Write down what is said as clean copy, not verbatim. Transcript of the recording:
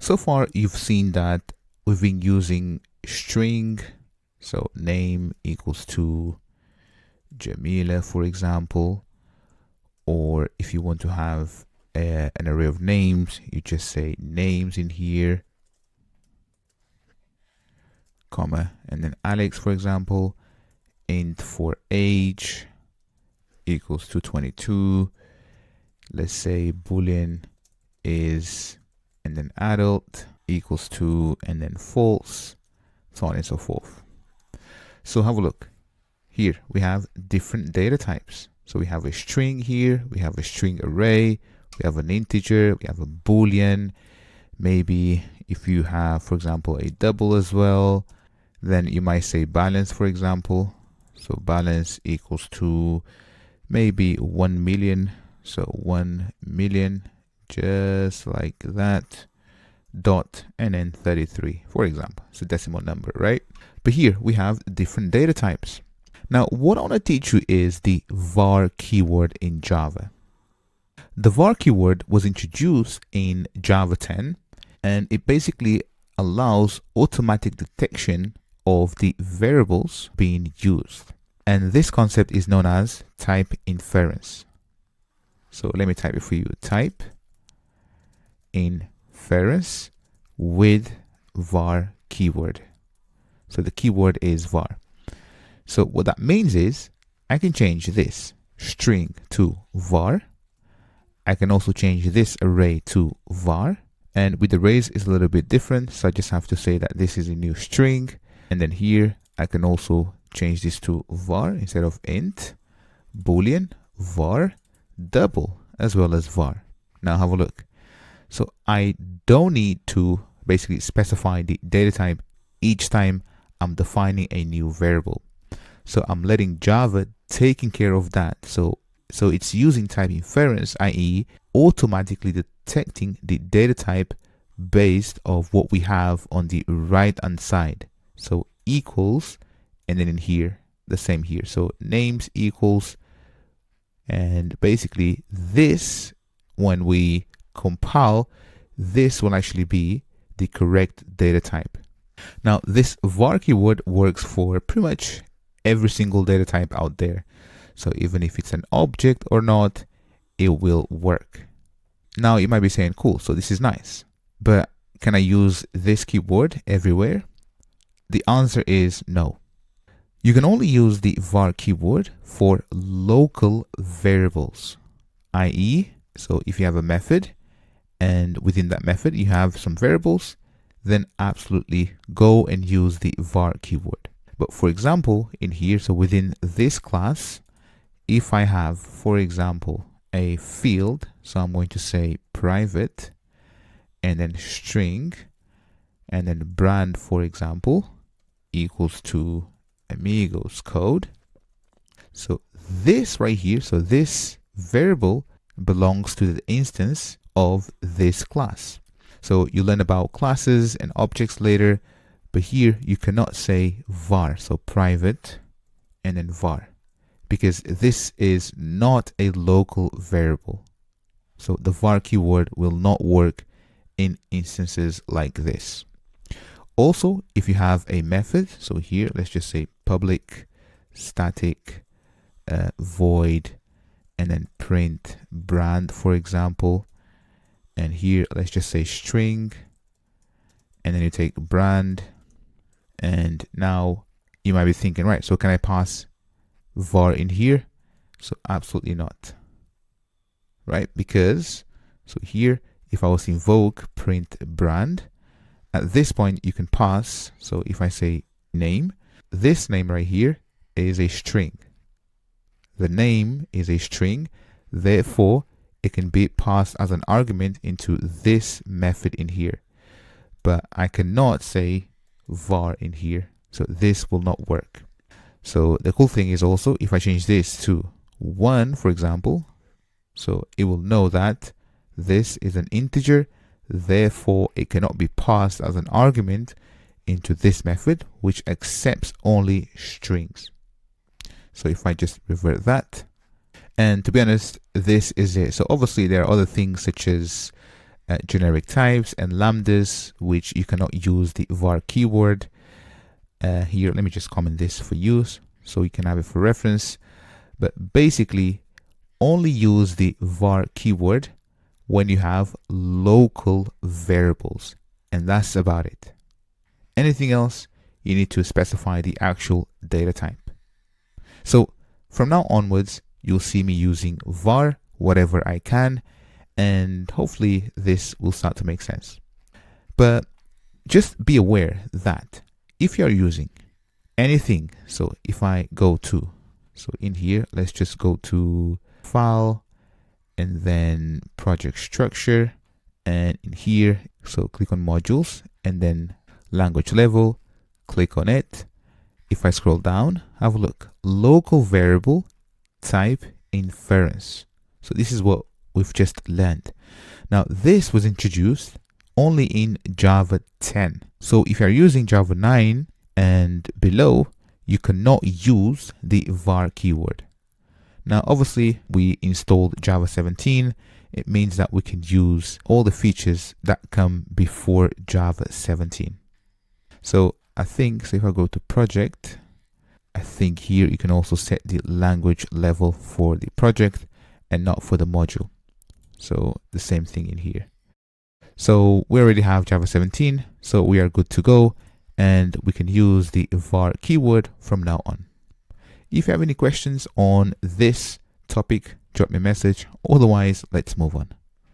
So far, you've seen that we've been using string. So name equals to Jamila, for example. Or if you want to have an array of names, you just say names in here, comma, and then Alex, for example. Int for age equals to 22. Let's say boolean is, and then adult equals to, and then false, so on and so forth. So have a look. Here we have different data types. So we have a string here, we have a string array, we have an integer, we have a boolean. Maybe if you have, for example, a double as well, then you might say balance, for example. So balance equals to maybe 1 million. So 1 million, just like that, dot, and then 33, for example. It's a decimal number, right? But here we have different data types. Now, what I want to teach you is the var keyword in Java. The var keyword was introduced in Java 10, and it basically allows automatic detection of the variables being used. And this concept is known as type inference. So let me type it for you. Type inference with var keyword. So the keyword is var. So what that means is I can change this string to var. I can also change this array to var. And with arrays is a little bit different. So I just have to say that this is a new string. And then here I can also change this to var instead of int, boolean, var, double, as well as var. Now have a look. So I don't need to basically specify the data type each time I'm defining a new variable. So I'm letting Java taking care of that. So it's using type inference, i.e. automatically detecting the data type based of what we have on the right hand side. So equals, and then in here, the same here. So names equals, and basically this, when we compile, this will actually be the correct data type. Now this var keyword works for pretty much every single data type out there. So even if it's an object or not, it will work. Now you might be saying, cool, so this is nice, but can I use this keyword everywhere? The answer is no. You can only use the var keyword for local variables, i.e., so if you have a method and within that method you have some variables, then absolutely go and use the var keyword. But for example, in here, so within this class, if I have, for example, a field, so I'm going to say private and then string and then brand, for example, equals to Amigos code. So this right here, so this variable belongs to the instance of this class. So you learn about classes and objects later, but here you cannot say var, so private and then var, because this is not a local variable. So the var keyword will not work in instances like this. Also, if you have a method, so here let's just say public static void and then print brand, for example, and here let's just say string, and then you take brand, and now you might be thinking, right, so can I pass var in here? So absolutely not, right? Because so here, if I was to invoke print brand, at this point you can pass. So if I say name, this name right here is a string. The name is a string, therefore it can be passed as an argument into this method in here. But I cannot say var in here, so this will not work. So the cool thing is also, if I change this to 1, for example, so it will know that this is an integer, therefore it cannot be passed as an argument into this method, which accepts only strings. So if I just revert that, and to be honest, this is it. So obviously there are other things such as generic types and lambdas, which you cannot use the var keyword. Here, let me just comment this for you so you can have it for reference. But basically, only use the var keyword when you have local variables, and that's about it. Anything else, you need to specify the actual data type. So from now onwards, you'll see me using var whatever I can, and hopefully this will start to make sense. But just be aware that if you're using anything, so if I go to, so in here, let's just go to file and then project structure, and in here, so click on modules and then language level, click on it. If I scroll down, have a look, local variable type inference. So this is what we've just learned. Now this was introduced only in Java 10. So if you're using Java 9 and below, you cannot use the var keyword. Now obviously we installed Java 17. It means that we can use all the features that come before Java 17. So I think, so if I go to project, I think here you can also set the language level for the project and not for the module. So the same thing in here. So we already have Java 17, so we are good to go, and we can use the var keyword from now on. If you have any questions on this topic, drop me a message. Otherwise, let's move on.